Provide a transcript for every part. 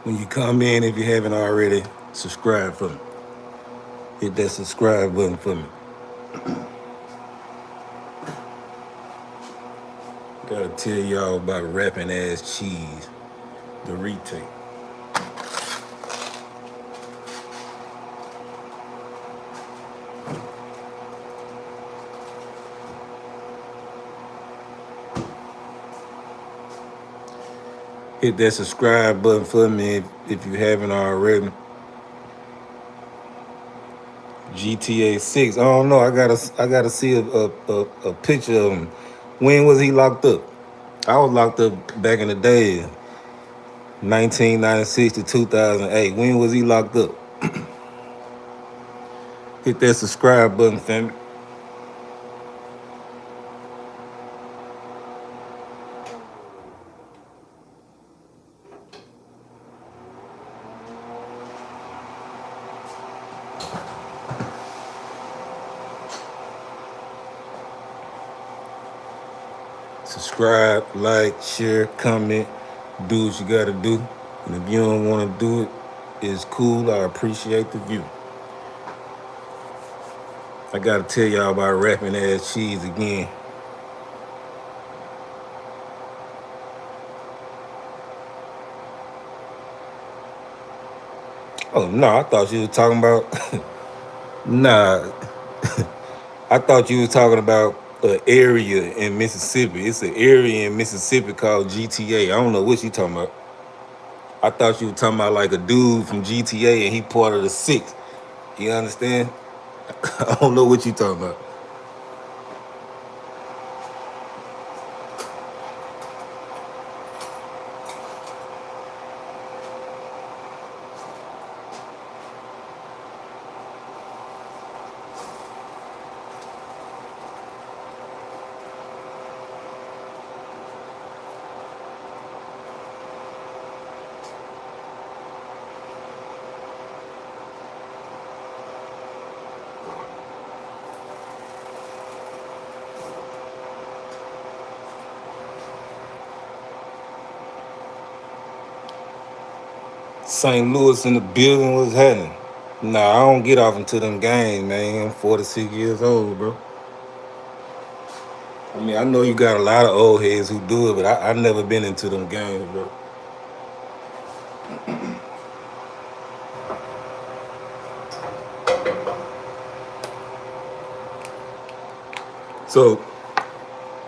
When you come in, if you haven't already, subscribe for me. Hit that subscribe button for me. Gotta tell y'all about rapping ass cheese, the retake. Hit that subscribe button for me if you haven't already. GTA 6. I don't know. I gotta see a picture of him. When was he locked up? I was locked up back in the day, 1996 to 2008. When was he locked up? Hit that subscribe button, fam. Subscribe, like, share, comment, do what you gotta do. And if you don't wanna do it, it's cool. I appreciate the view. I gotta tell y'all about rapping ass cheese again. Oh no, I thought you was talking about nah. I thought you was talking about an area in Mississippi. It's an area in Mississippi called GTA. I don't know what you talking about. I thought you were talking about like a dude from GTA and he part of the six. You understand? I don't know what you talking about. St. Louis in the building, what's happening? Nah, I don't get off into them games, man. I'm 46 years old, bro. I mean, I know you got a lot of old heads who do it, but I never been into them games, bro. So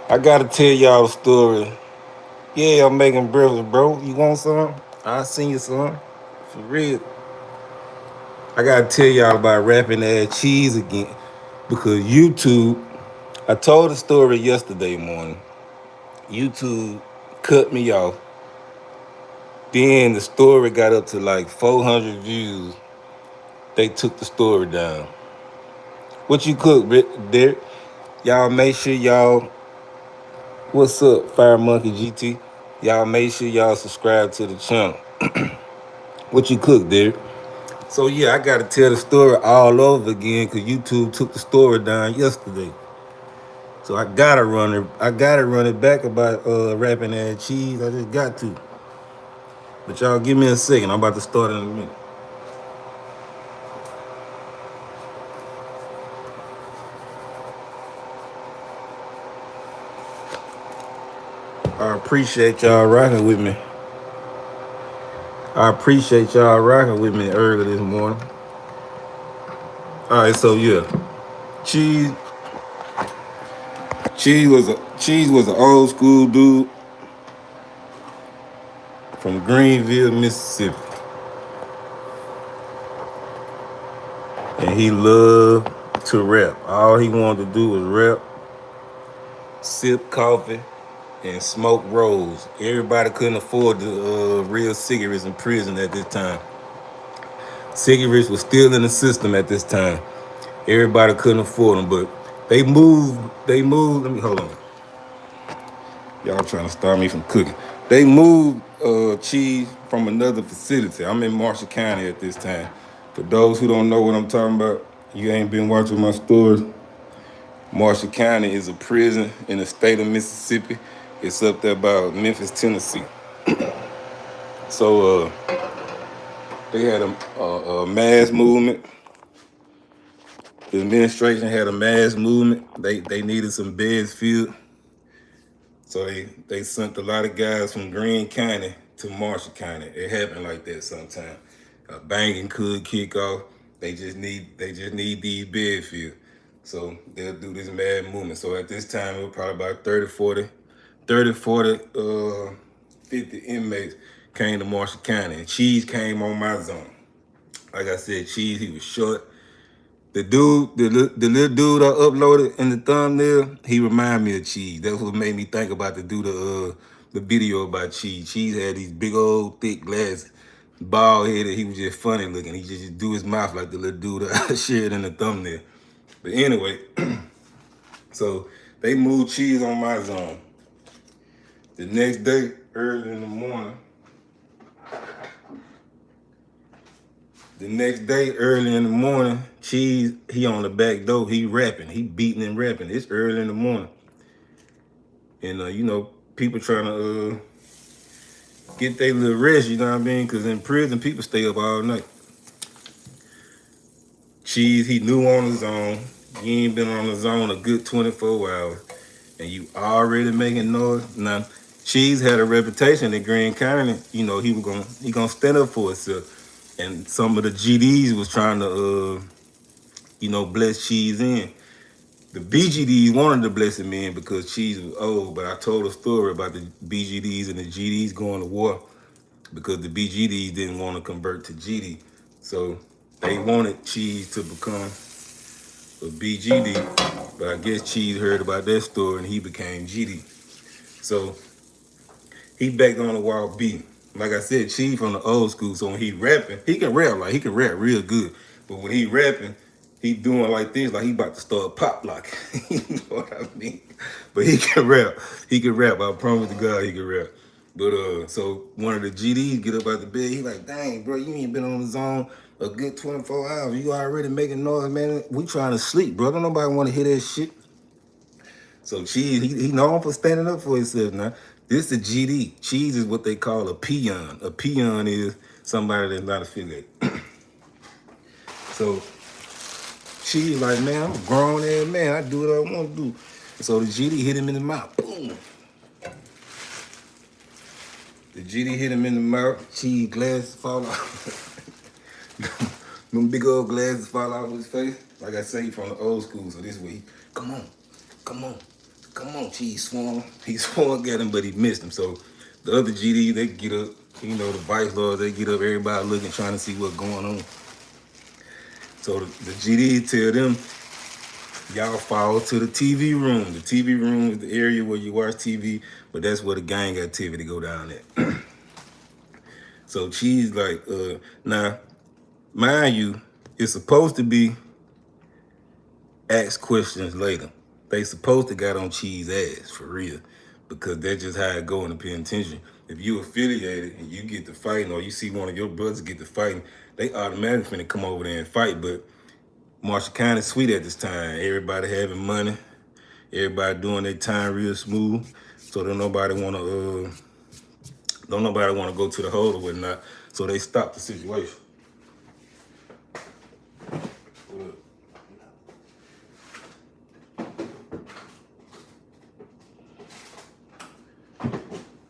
I gotta tell y'all a story. Yeah, I'm making breakfast, bro. You want some? I'll send you some. For real. I gotta tell y'all about rapping ass cheese again. Because YouTube, I told the story yesterday morning. YouTube cut me off. Then the story got up to like 400 views. They took the story down. What you cook, Derek? Y'all make sure y'all, what's up, Fire Monkey GT? Y'all make sure y'all subscribe to the channel. What you cook, Derek? So yeah, I gotta tell the story all over again because YouTube took the story down yesterday. So I gotta run it. I gotta run it back about rapping that cheese. I just got to. But y'all give me a second. I'm about to start in a minute. I appreciate y'all rocking with me. I appreciate y'all rocking with me early this morning. All right, so yeah, cheese. Cheese was an old school dude from Greenville, Mississippi, and he loved to rap. All he wanted to do was rap, sip coffee, and smoke rolls. Everybody couldn't afford the real cigarettes in prison at this time. Cigarettes was still in the system at this time. Everybody couldn't afford them, but they moved. They moved. Let me hold on. Y'all trying to stop me from cooking. They moved cheese from another facility. I'm in Marshall County at this time. For those who don't know what I'm talking about, you ain't been watching my stories. Marshall County is a prison in the state of Mississippi. It's up there by Memphis, Tennessee. So They had a mass movement. The administration had a mass movement. They needed some beds filled. So they sent a lot of guys from Greene County to Marshall County. It happened like that sometimes. A banging could kick off. They just need these bed filled. So they'll do this mad movement. So at this time, it was probably about 50 inmates came to Marshall County. And Cheese came on my zone. Like I said, Cheese, he was short. The little dude I uploaded in the thumbnail, he reminded me of Cheese. That's what made me think about the video about Cheese. Cheese had these big old thick glasses, bald headed. He was just funny looking. He just do his mouth like the little dude I shared in the thumbnail. But anyway, so they moved Cheese on my zone. The next day, early in the morning, Cheese, he on the back door, he rapping, he beating and rapping. It's early in the morning. And, people trying to get their little rest, you know what I mean? Because in prison, people stay up all night. Cheese, he new on the zone. You ain't been on the zone a good 24 hours. And you already making noise. Now, Cheese had a reputation in Greene County. You know, he gonna stand up for himself. And some of the GDs was trying to, bless Cheese in. The BGDs wanted to bless him in because Cheese was old, but I told a story about the BGDs and the GDs going to war because the BGDs didn't want to convert to GD. So they wanted Cheese to become a BGD, but I guess Cheese heard about that story and he became GD. So he back on the wall beating. Like I said, Cheese from the old school, so when he rapping, he can rap real good. But when he rapping, he doing like this, like he about to start pop locking. You know what I mean? But he can rap. I promise to God he can rap. But so one of the GDs get up out the bed, he like, dang, bro, you ain't been on the zone a good 24 hours. You already making noise, man. We trying to sleep, bro. Don't nobody want to hear that shit. So Cheese, he known for standing up for himself now. This is GD. Cheese is what they call a peon. A peon is somebody that's not affiliated. So Cheese like, man, I'm a grown ass man. I do what I want to do. So the GD hit him in the mouth. Boom. The GD hit him in the mouth. Cheese glasses fall off. Them big old glasses fall off his face. Like I say, from the old school. So this way, come on, Cheese swung. He swung at him, but he missed him. So the other GD, they get up. The vice lords, they get up. Everybody looking, trying to see what's going on. So the GD tell them, y'all fall to the TV room. The TV room is the area where you watch TV, but that's where the gang activity go down at. So Cheese like, now, mind you, it's supposed to be ask questions later. They supposed to got on Cheese ass for real, because that's just how it go in the penitentiary. If you affiliated and you get to fighting, or you see one of your brothers get to fighting, they automatically finna come over there and fight. But Marshall County sweet at this time. Everybody having money, everybody doing their time real smooth. So don't nobody wanna go to the hole or whatnot. So they stop the situation.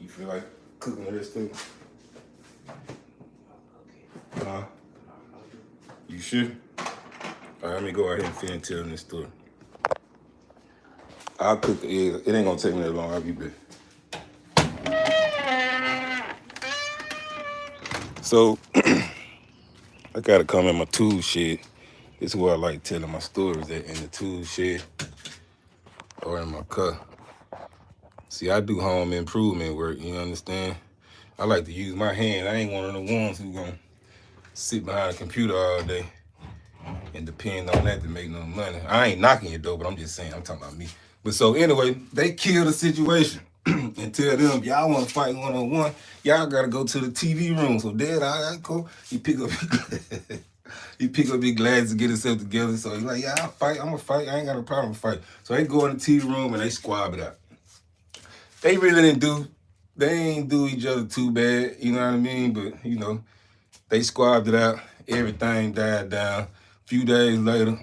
You feel like cooking this too? You sure? All right, let me go out here and finish telling this story. I'll cook the eggs. It ain't gonna take me that long. I'll be back. So I gotta come in my tool shed. This is where I like telling my stories at, in the tool shed or in my car. See, I do home improvement work, you understand? I like to use my hand. I ain't one of the ones who gonna sit behind a computer all day and depend on that to make no money. I ain't knocking it though, but I'm just saying, I'm talking about me. But so anyway, they kill the situation and tell them, y'all want to fight one-on-one, y'all got to go to the TV room. So Dad, all right, cool. He pick up his glasses to get himself together. So he's like, yeah, I'll fight. I'm going to fight. I ain't got a problem with fight. So they go in the TV room and they squab it out. They ain't do each other too bad, you know what I mean? But, They squabbed it out. Everything died down. A few days later,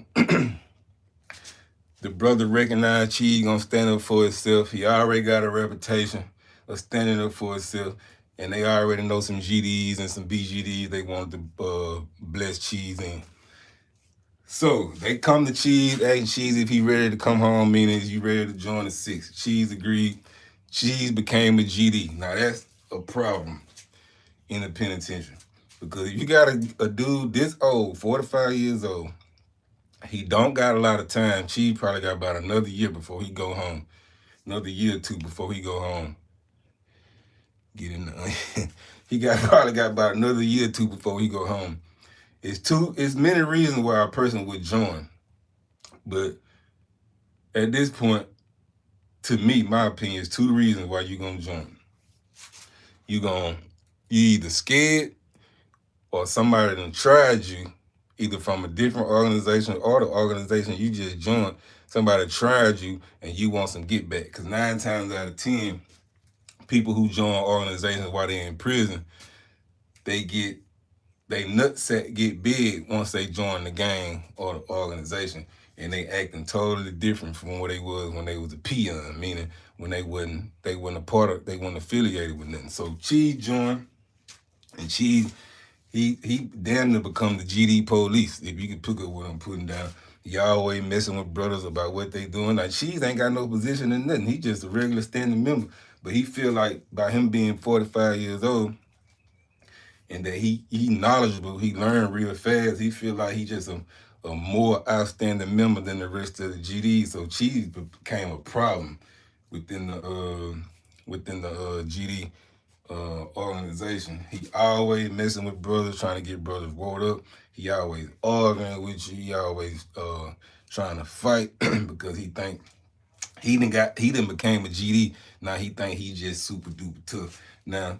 the brother recognized Cheese gonna stand up for himself. He already got a reputation of standing up for himself. And they already know some GDs and some BGDs they wanted to bless Cheese in. So they come to Cheese, asking Cheese if he ready to come home, meaning is you ready to join the six. Cheese agreed. Cheese became a GD. Now that's a problem in the penitentiary. Because if you got a dude this old, 45 years old, he don't got a lot of time. Cheese probably got about another year before he go home. Another year or two before he go home. Get in the he probably got about another year or two before he go home. It's many reasons why a person would join. But at this point, to me, my opinion is two reasons why you're gonna join. You either scared or somebody done tried you, either from a different organization or the organization you just joined. Somebody tried you and you want some get back. Because 9 times out of 10, people who join organizations while they're in prison, they nutsack get big once they join the gang or the organization, and they acting totally different from what they was when they was a peon, meaning when they wasn't a part of, they wasn't affiliated with nothing. So Cheese joined, and Cheese, he damn near become the GD police, if you can pick up what I'm putting down. He always messing with brothers about what they doing. Like Cheese ain't got no position in nothing. He just a regular standing member. But he feel like by him being 45 years old, and that he knowledgeable, he learned real fast. He feel like he just a more outstanding member than the rest of the GD. So Cheese became a problem within the GD organization. He always messing with brothers, trying to get brothers rolled up. He always arguing with you. He always trying to fight because he think he done became a GD. Now he think he just super duper tough. Now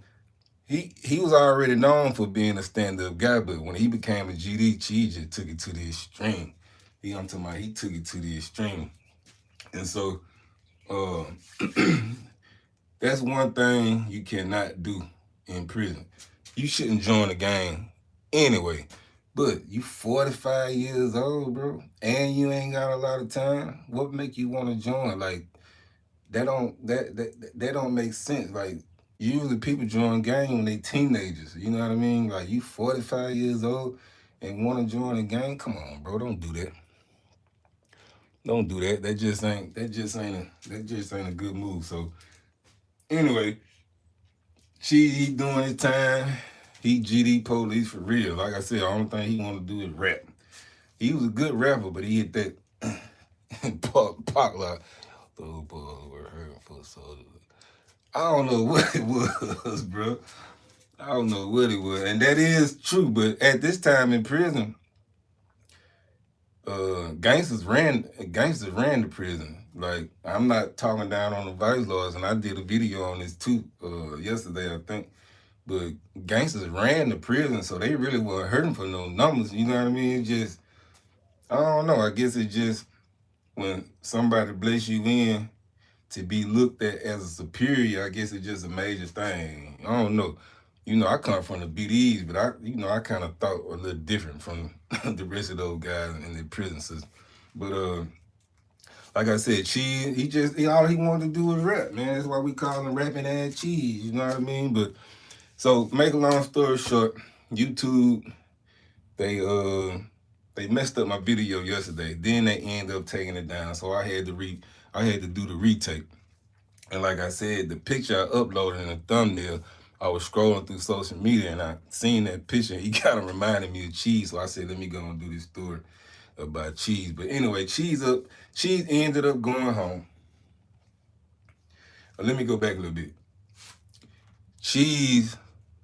he was already known for being a stand-up guy, but when he became a GD, Cheese just took it to the extreme. I'm talking about he took it to the extreme. And so that's one thing you cannot do in prison. You shouldn't join a gang anyway. But you 45 years old, bro, and you ain't got a lot of time. What make you want to join? Like that don't make sense. Like usually people join gang when they teenagers. You know what I mean? Like you 45 years old and want to join a gang? Come on, bro, don't do that. Don't do that. That just ain't a good move. So anyway, he doing his time. He GD police for real. Like I said, the only thing he want to do is rap. He was a good rapper, but he hit that pop like those boys were hurting for so. I don't know what it was, bro. I don't know what it was, and that is true. But at this time in prison, gangsters ran the prison. Like I'm not talking down on the vice lords, and I did a video on this too yesterday, I think. But gangsters ran the prison, so they really weren't hurting for no numbers. You know what I mean? Just I don't know. I guess it's just when somebody bless you in to be looked at as a superior, I guess it's just a major thing. I don't know. You know, I come from the BDs, but I kind of thought a little different from the rest of those guys in the prison system. But like I said, Cheese, all he wanted to do was rap, man. That's why we call him rapping ass Cheese. You know what I mean? But so make a long story short, YouTube, they messed up my video yesterday. Then they ended up taking it down. So I had to do the retake. And like I said, the picture I uploaded in the thumbnail, I was scrolling through social media and I seen that picture. He kind of reminded me of Cheese. So I said, let me go and do this story about Cheese. But anyway, Cheese ended up going home. Let me go back a little bit. Cheese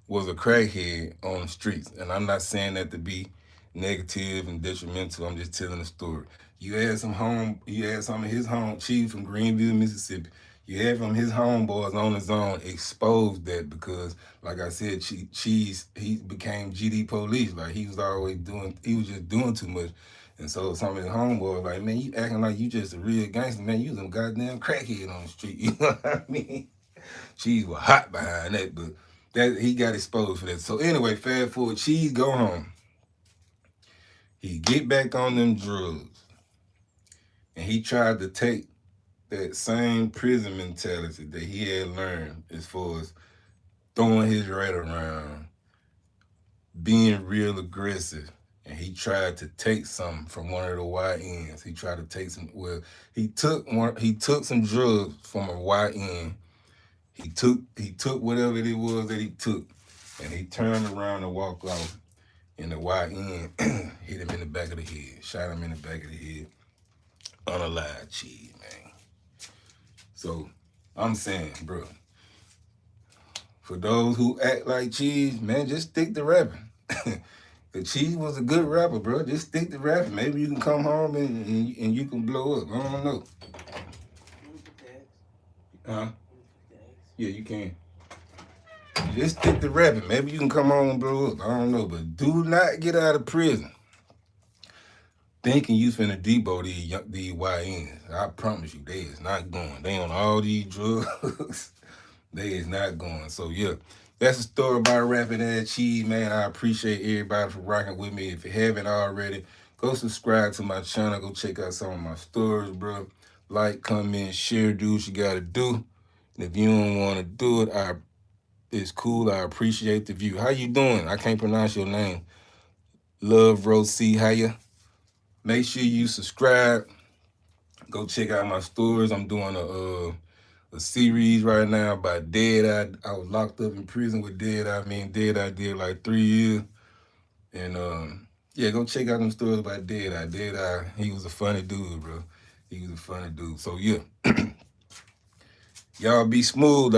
was a crackhead on the streets. And I'm not saying that to be negative and detrimental. I'm just telling the story. You had some of his home, Cheese from Greenville, Mississippi. You had from his homeboys on his own exposed that because, like I said, Cheese, he became GD police. Like he was just doing too much. And so some of his homeboys like, man, you acting like you just a real gangster, man. You some goddamn crackhead on the street. You know what I mean? Cheese was hot behind that, but that he got exposed for that. So anyway, fast forward, Cheese go home. He get back on them drugs. And he tried to take that same prison mentality that he had learned as far as throwing his right around, being real aggressive. And he tried to take something from one of the YNs. He tried to take some. Well, he took some drugs from a YN. He took whatever it was that he took, and he turned around and walked off. And the YN hit him in the back of the head, shot him in the back of the head, unalive. Cheese, man. So I'm saying, bro, for those who act like Cheese, man, just stick to rapping. The Cheese was a good rapper, bro. Just stick to rapping. Maybe you can come home and you can blow up. I don't know. Huh? Yeah, you can. Just stick to rapping. Maybe you can come home and blow up. I don't know. But do not get out of prison thinking you finna debo these YNs. I promise you, they is not going. They on all these drugs. They is not going. So, yeah. That's the story about rapping ass Cheese, man. I appreciate everybody for rocking with me. If you haven't already, go subscribe to my channel. Go check out some of my stories, bro. Like, comment, share, do what you gotta do. And if you don't want to do it, it's cool. I appreciate the view. How you doing? I can't pronounce your name. Love Rosie, how you? Make sure you subscribe. Go check out my stories. I'm doing a series right now about Dead Eye. I was locked up in prison with Dead Eye. Dead Eye did like 3 years. And yeah, go check out them stories about Dead Eye. Dead Eye, he was a funny dude, bro. He was a funny dude. So yeah, y'all be smooth out